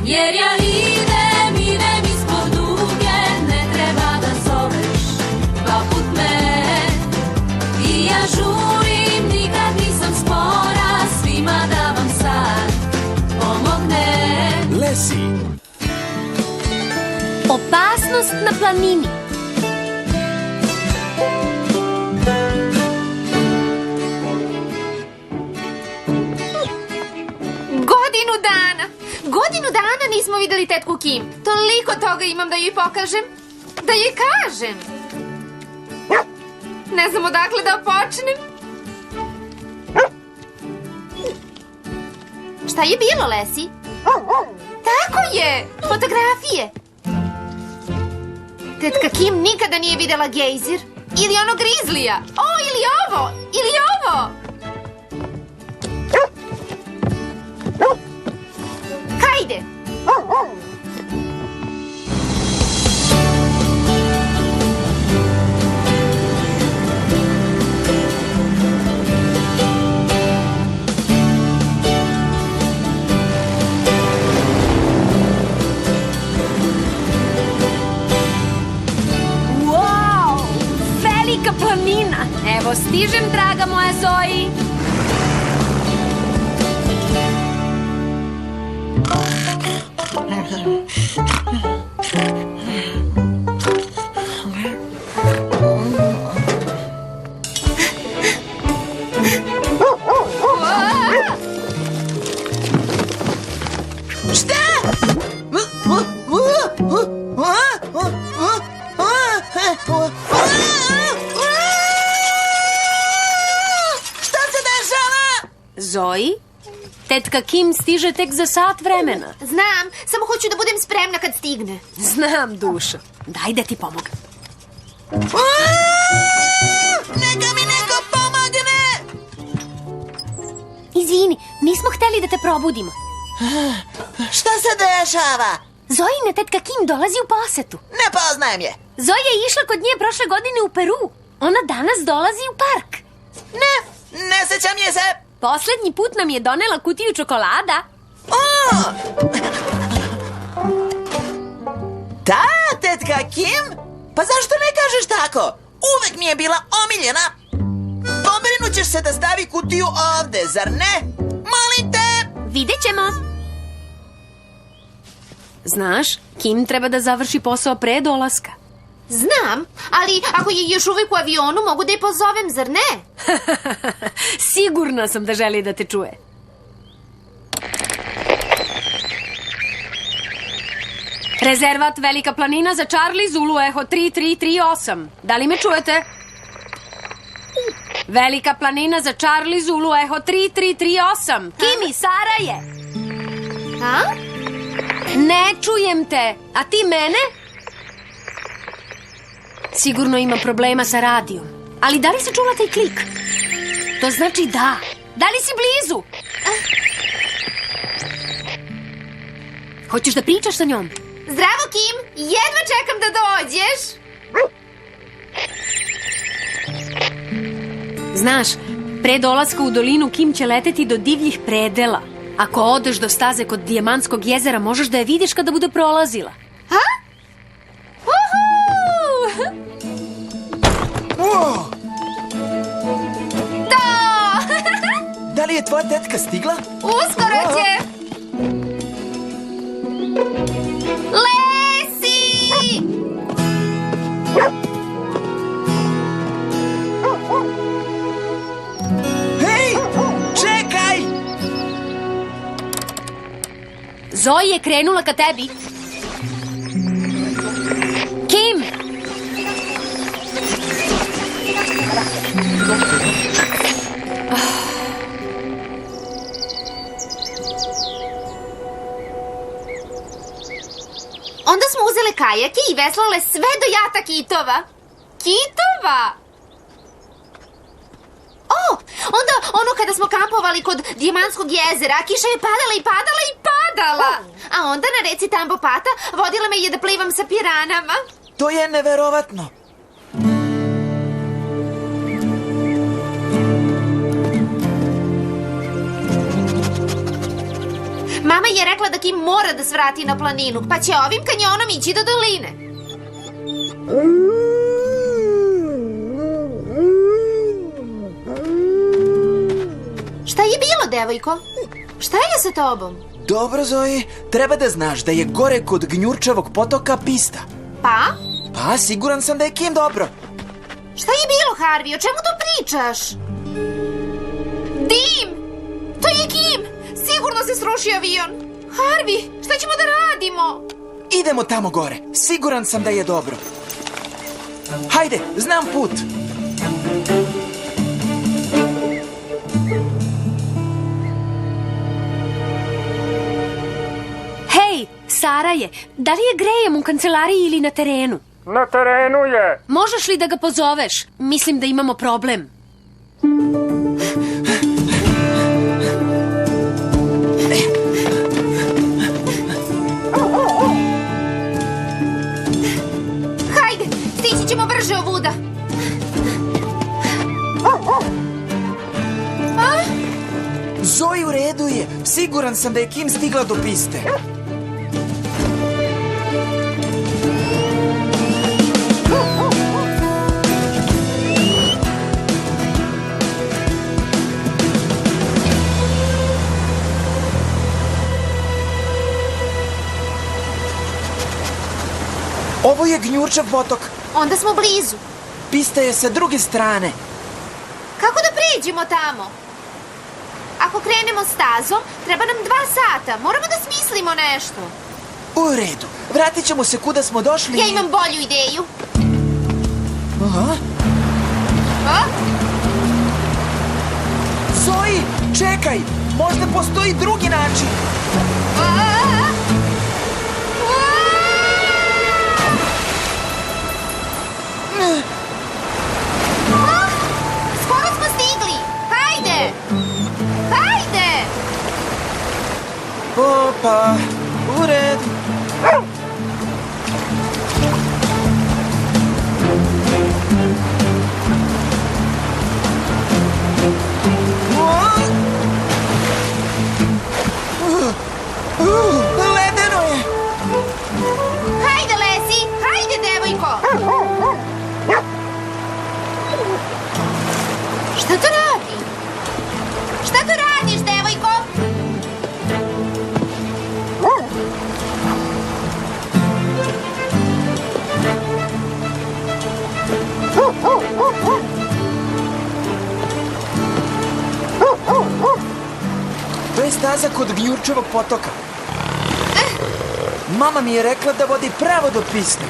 Jer ja idem ispod ugljen, ne treba da zoveš dva put me. I ja žurim, nikad nisam spora, svima da vam sad pomognem. Lesi. Opasnost na planini. Godinu dana nismo videli tetku Kim. Toliko toga imam da joj pokažem. Da joj kažem. Ne znam odakle da počnem. Šta je bilo, Lesi? Tako je, fotografije. Tetka Kim nikada nije videla gejzir. Ili ono grizlija. O, ili ovo, ili ovo. Hajde! Wow! Velika planina! Evo stižem, draga moja Zoji! Zoji, tetka Kim stiže tek za sat vremena. Znam, samo hoću da budem spremna kad stigne. Znam, dušo. Daj da ti pomogam. Neka mi neko pomogne! Izvini, nismo hteli da te probudimo. Šta se dešava? Zojina tetka Kim dolazi u posetu. Ne poznajem je. Zoja je išla kod nje prošle godine u Peru. Ona danas dolazi u park. Ne sećam je se. Poslednji put nam je donela kutiju čokolada. Ta tetka Kim? Pa zašto ne kažeš tako? Uvek mi je bila omiljena. Pobrinut ćeš se da stavi kutiju ovde, zar ne? Molim te! Vidjet ćemo. Znaš, Kim treba da završi posao pre dolaska. Znam, ali ako je još uvijek u avionu, mogu da je pozovem, zar ne? Sigurna sam da želi da te čuje. Rezervat Velika planina za Charlie Zulu Eho 3338. Da li me čujete? Velika planina za Charlie Zulu Eho 3338. Kim i Sara je. A? Ne čujem te. A ti mene? Sigurno ima problema sa radijom. Ali da li se čula taj klik? To znači da. Da li si blizu? Hoćeš da pričaš sa njom? Zdravo, Kim! Jedva čekam da dođeš! Znaš, pre dolaska u dolinu Kim će leteti do divljih predela. Ako odeš do staze kod Dijamantskog jezera, možeš da je vidiš kada bude prolazila. Ha? Uhu! Wow! Da! Da li je tvoja tetka stigla? Uskoro će! Lesi! Hej! Čekaj! Zoe je krenula ka tebi. Kim! Onda smo uzele kajake i veslale sve do jata kitova. Kitova? O, onda ono kada smo kampovali kod Dijamantskog jezera, kiša je padala i padala i padala. A onda na reci Tambopata vodila me je da plivam sa piranama. To je neverovatno. Mama je rekla da Kim mora da svrati na planinu, pa će ovim kanjonom ići do doline. Šta je bilo, devojko? Šta je sa tobom? Dobro, Zoe, treba da znaš da je gore kod Gnjurčevog potoka pista. Pa? Pa, siguran sam da je Kim dobro. Šta je bilo, Harvey? O čemu tu pričaš? Dim! To je Kim! Sigurno se srušio avion. Harvey, šta ćemo da radimo? Idemo tamo gore, siguran sam da je dobro. Hajde, znam put. Hej, Sara je. Da li je Graham u kancelariji ili na terenu? Na terenu je. Možeš li da ga pozoveš? Mislim da imamo problem. Hajde, stići ćemo brže ovuda. Zoe u redu je, siguran sam da je Kim stigla do piste. Ovo je Gnjurčev potok. Onda smo blizu. Pista je sa druge strane. Kako da pređemo tamo? Ako krenemo stazom, treba nam 2 sata. Moramo da smislimo nešto. U redu, vratit ćemo se kuda smo došli. Ja imam bolju ideju. Aha. A? Zoe, čekaj, možda postoji drugi način. Skoro smo stigli. Hajde! Hajde! Opa, u redu. Ledeno je. Hajde, Lesi! Hajde, devojko! Šta to radi? Šta to radiš, devojko? To je staza kod Gnjurčevog potoka. Mama mi je rekla da vodi pravo do piste.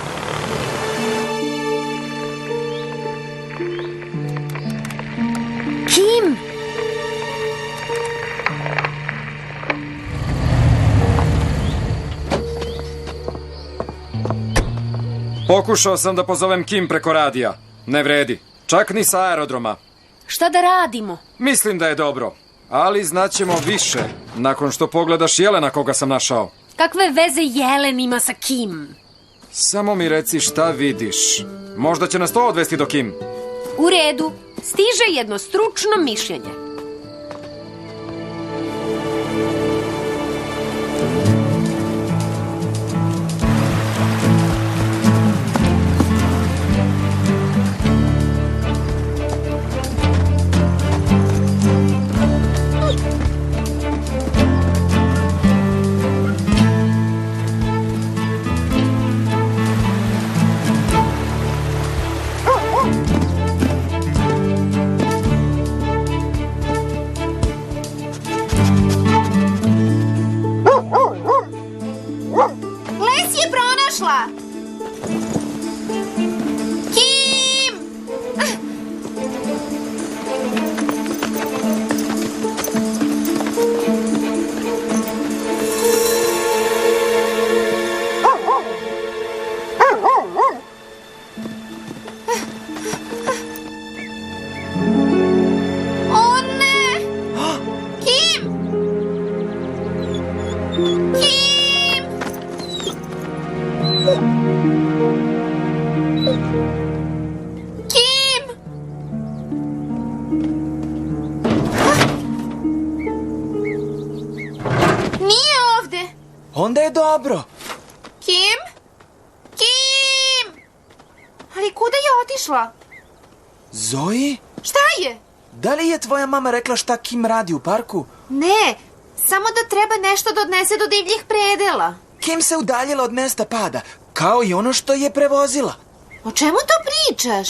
Kim! Pokušao sam da pozovem Kim preko radija. Ne vredi. Čak ni sa aerodroma. Šta da radimo? Mislim da je dobro. Ali znaćemo više nakon što pogledaš Jelena koga sam našao. Kakve veze Jelen ima sa Kim? Samo mi reci šta vidiš. Možda će nas to odvesti do Kim. U redu. Stiže jedno stručno mišljenje. Lesi je pronašla! Kim! O ne! Kim! Kim! Kim! Nije onda je dobro. Kim? Kim! Ali kuda je otišla? Zoe, Šta je? da li je tvoja mama rekla šta Kim radi u parku? Ne, samo da treba nešto da odnese do divljih predela. Kim se udaljila od mesta pada, kao i ono što je prevozila. O čemu to pričaš?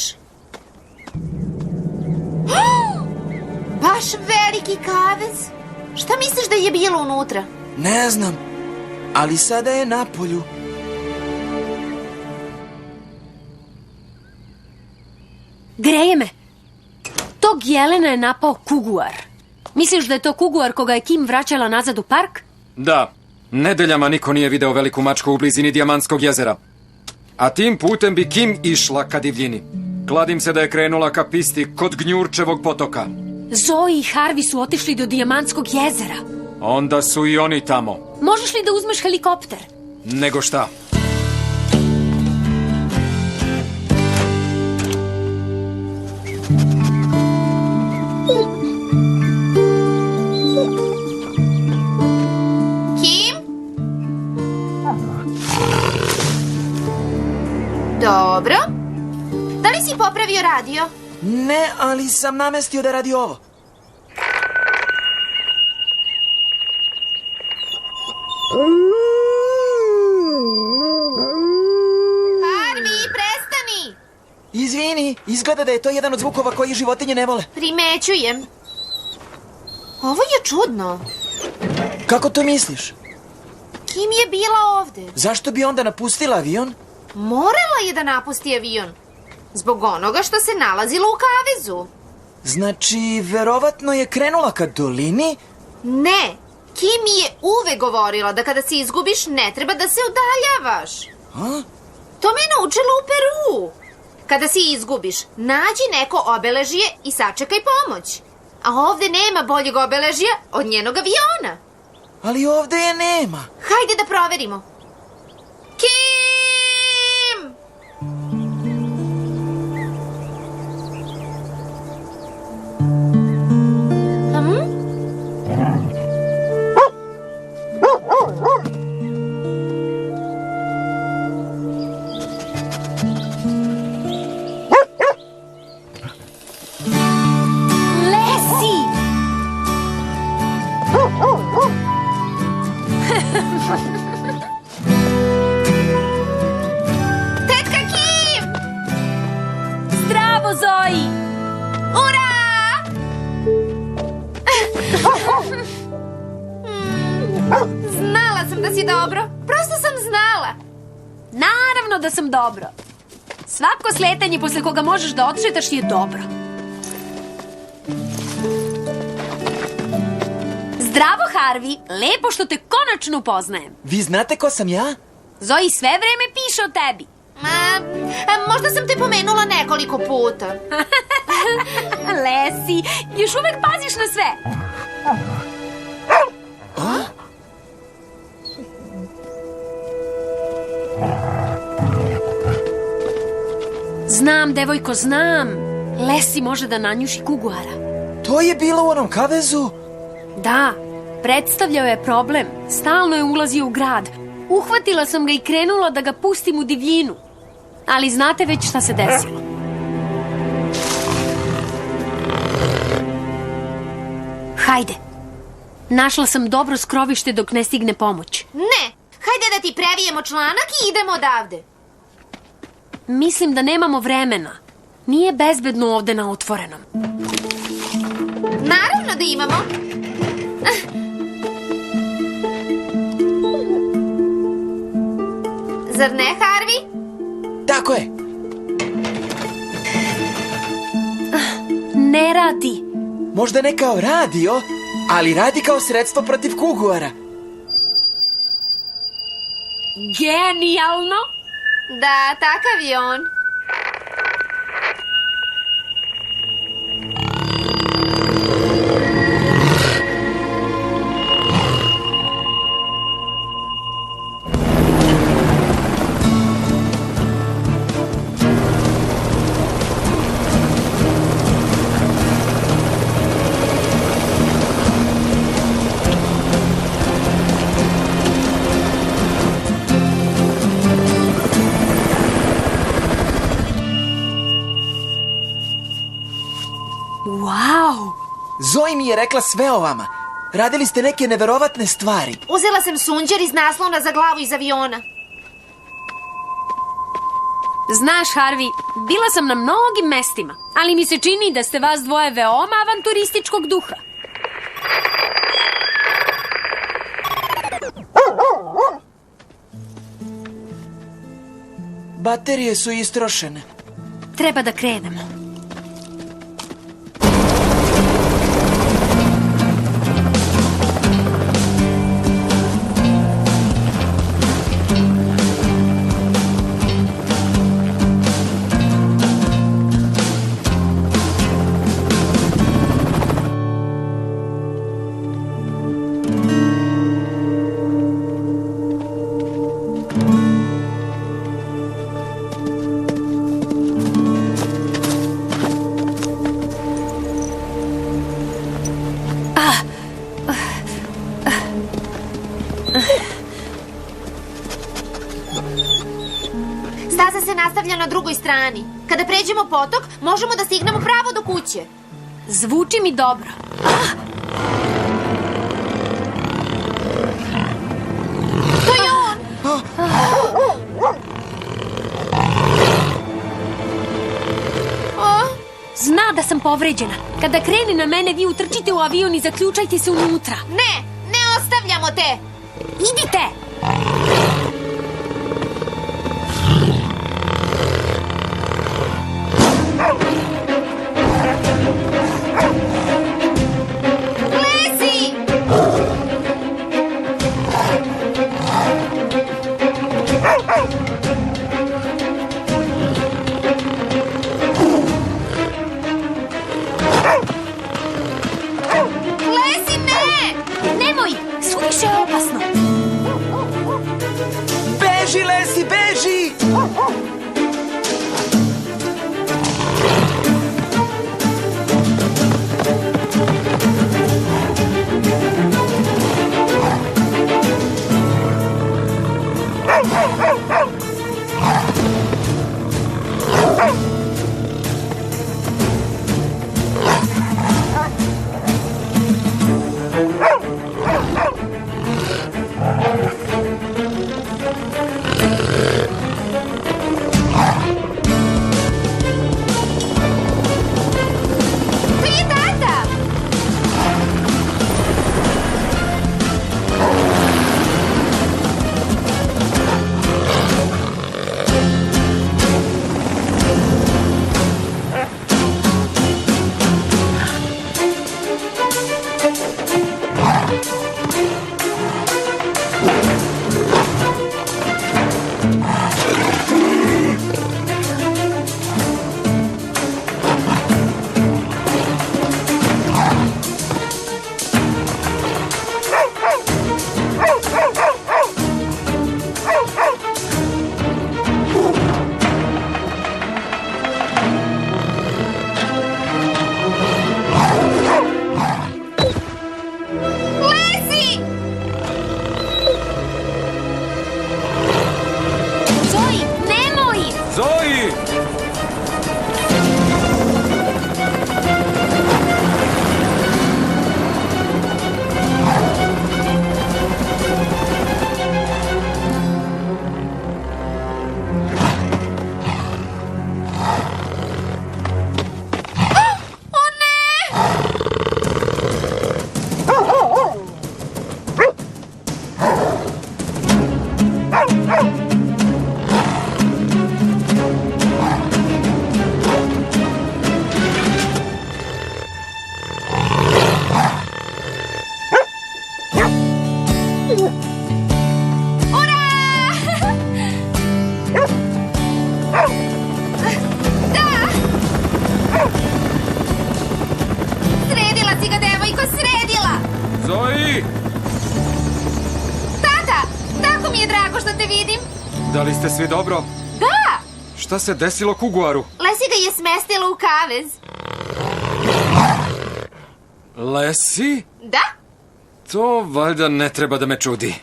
Baš veliki kavez. Šta misliš da je bilo unutra? Ne znam, ali sada je na polju. Greje me. Tog jelena je napao kuguar. Misliš da je to kuguar koga je Kim vraćala nazad u park? Da, nedeljama niko nije video veliku mačku u blizini Dijamantskog jezera. A tim putem bi Kim išla ka divljini. Kladim se da je krenula ka pisti kod Gnjurčevog potoka. Zoe i Harvey su otišli do Dijamantskog jezera. Onda su i oni tamo. Možeš li da uzmeš helikopter? Nego šta? Kim? Dobro. Da li si popravio radio? Ne, ali sam namestio da radi ovo. Harvey, prestani! Izvini, izgleda da je to jedan od zvukova koji životinje ne vole. Primećujem. Ovo je čudno. Kako to misliš? Kim je bila ovde? Zašto bi onda napustila avion? Morala je da napusti avion. Zbog onoga što se nalazilo u kavezu. Znači, verovatno je krenula ka dolini? Ne, Kim je uvek govorila da kada se izgubiš ne treba da se udaljavaš. A? To me je naučila u Peruu. Kada se izgubiš, nađi neko obeležje i sačekaj pomoć. A ovde nema boljeg obeležja od njenog aviona. Ali ovde je nema. Hajde da proverimo. Kim! Lesi! Tetka Kim! Zdravo, Zoe! Ura! Znala sam da si dobro. Prosto sam znala. Naravno da sam dobro. Svako sletanje posle koga možeš da odšetaš je dobro. Zdravo, Harvey. Lepo što te konačno upoznajem. Vi znate ko sam ja? Zoe sve vreme piše o tebi. Možda sam te pomenula nekoliko puta. Lesi, još uvek paziš na sve. Znam, devojko, znam. Lesi može da nanjuši kuguara. To je bilo u onom kavezu? Da, predstavljao je problem. Stalno je ulazio u grad. Uhvatila sam ga i krenula da ga pustim u divljinu. Ali znate već šta se desilo. Hajde. Našla sam dobro skrovište dok ne stigne pomoć. Ne, hajde da ti previjemo članak i idemo odavde. Mislim da nemamo vremena. Nije bezbedno ovde na otvorenom. Naravno da imamo. Zar ne, Harvey? Tako je. Ne radi. Možda ne kao radio, ali radi kao sredstvo protiv kuguara. Genijalno! Da, takav je on. Zoe mi je rekla sve o vama. Radili ste neke neverovatne stvari. Uzela sam sunđer iz naslona za glavu iz aviona. Znaš, Harvey, bila sam na mnogim mestima, ali mi se čini da ste vas dvoje veoma avanturističkog duha. Baterije su istrošene. Treba da krenemo. Staza se nastavlja na drugoj strani. Kada pređemo potok, možemo da stignemo pravo do kuće. Zvuči mi dobro. To je on! Zna da sam povređena. Kada krene na mene, vi utrčite u avion i zaključajte se unutra. Ne ostavljamo te! Idite! Lezi! Lezi, ne! Nemoj! Suviše je opasno. Beži, Lesi, beži! To je tata! Lezi! Zoe, nemoj! Zoe! O ne! Sredila si ga, devojko, sredila! Zoe! Tata, tako mi je drago što te vidim. Da li ste svi dobro? Da! Šta se desilo Kuguaru? Lesi ga je smestila u kavez. Lesi? Da? To valjda ne treba da me čudi.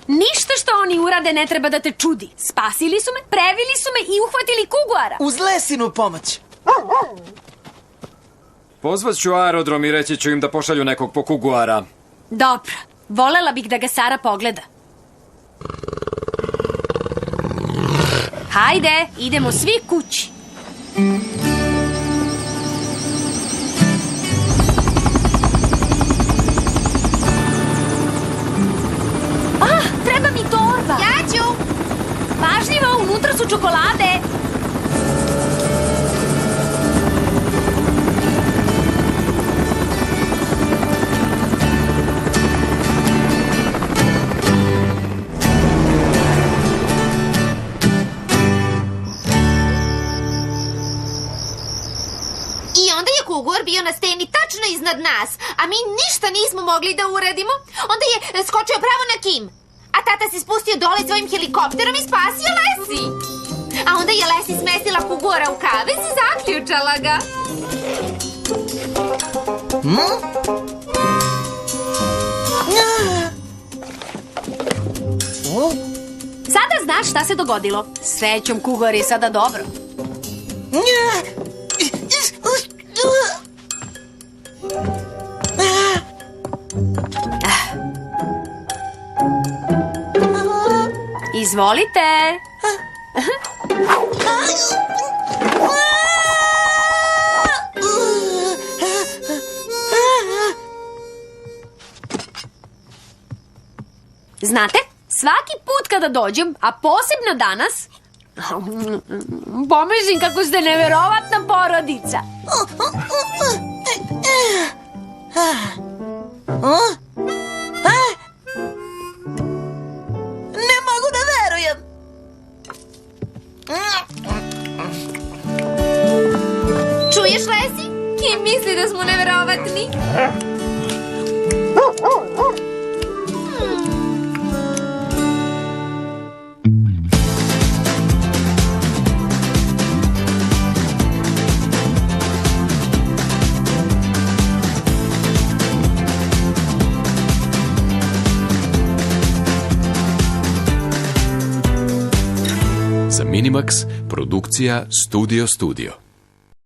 Ništa što oni urade ne treba da te čudi. Spasili su me, previli su me i uhvatili Kuguara. Uz Lesinu pomoć. Pozvat ću aerodrom i reći ću im da pošalju nekog po kuguara. Dobro, volela bih da ga Sara pogleda. Hajde, idemo svi kući. Treba mi torba. Ja ću. Pažljivo, unutra su čokolade. I onda je kugur bio na steni tačno iznad nas, a mi ništa nismo mogli da uradimo. Onda je skočio pravo na Kim. A tata se spustio dole svojim helikopterom i spasio Lesi. A onda je Lesi smestila kugura u kavez i zaključala ga. Sada znaš šta se dogodilo. Srećom, kugur je sada dobro. Izvolite. Znate, svaki put kada dođem, a posebno danas, pomislim kako ste neverovatna porodica. Ne mogu da verujem. Čuješ, Lesi? Kim misli da smo neverovatni. Za Minimax produkcija Studio.